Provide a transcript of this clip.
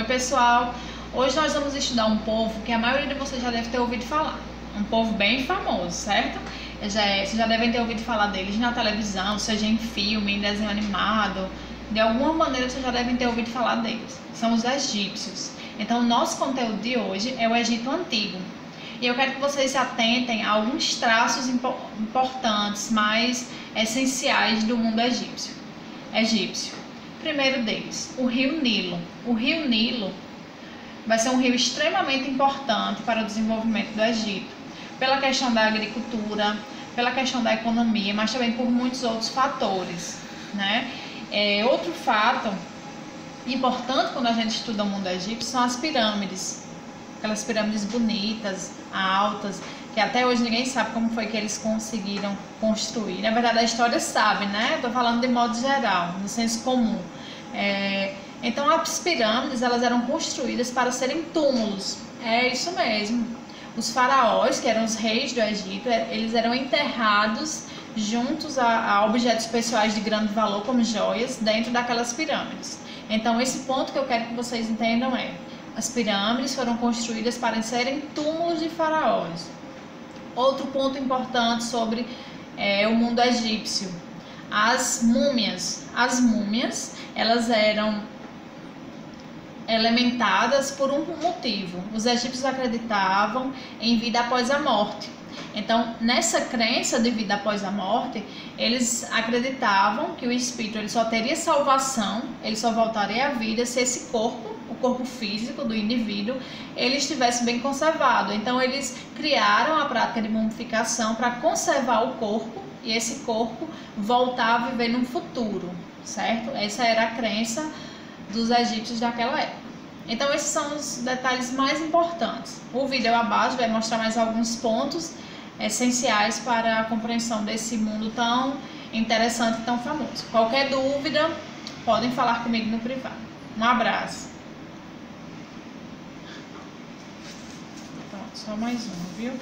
Oi pessoal, hoje nós vamos estudar um povo que a maioria de vocês já deve ter ouvido falar. Um povo bem famoso, certo? Vocês já devem ter ouvido falar deles na televisão, seja em filme, em desenho animado. De alguma maneira vocês já devem ter ouvido falar deles. São os egípcios. Então o nosso conteúdo de hoje é o Egito Antigo. E eu quero que vocês se atentem a alguns traços importantes, mais essenciais do mundo egípcio. Primeiro deles, o rio Nilo. O rio Nilo vai ser um rio extremamente importante para o desenvolvimento do Egito, pela questão da agricultura, pela questão da economia, mas também por muitos outros fatores, né? Outro fato importante quando a gente estuda o mundo egípcio são as pirâmides. Aquelas pirâmides bonitas, altas, que até hoje ninguém sabe como foi que eles conseguiram construir. Na verdade a história sabe, né? Estou falando de modo geral, no senso comum. Então as pirâmides elas eram construídas para serem túmulos. É isso mesmo. Os faraós, que eram os reis do Egito, eles eram enterrados juntos a objetos pessoais de grande valor, como joias, dentro daquelas pirâmides. Então esse ponto que eu quero que vocês entendam é: as pirâmides foram construídas para serem túmulos de faraós. Outro ponto importante sobre o mundo egípcio: as múmias. As múmias, elas eram elementadas por um motivo. Os egípcios acreditavam em vida após a morte. Então, nessa crença de vida após a morte, eles acreditavam que o espírito ele só teria salvação, ele só voltaria à vida se esse corpo, o corpo físico do indivíduo, ele estivesse bem conservado. Então eles criaram a prática de mumificação para conservar o corpo e esse corpo voltar a viver no futuro, certo? Essa era a crença dos egípcios daquela época. Então esses são os detalhes mais importantes. O vídeo abaixo vai mostrar mais alguns pontos essenciais para a compreensão desse mundo tão interessante e tão famoso. Qualquer dúvida, podem falar comigo no privado. Um abraço. Pronto, só mais um, viu?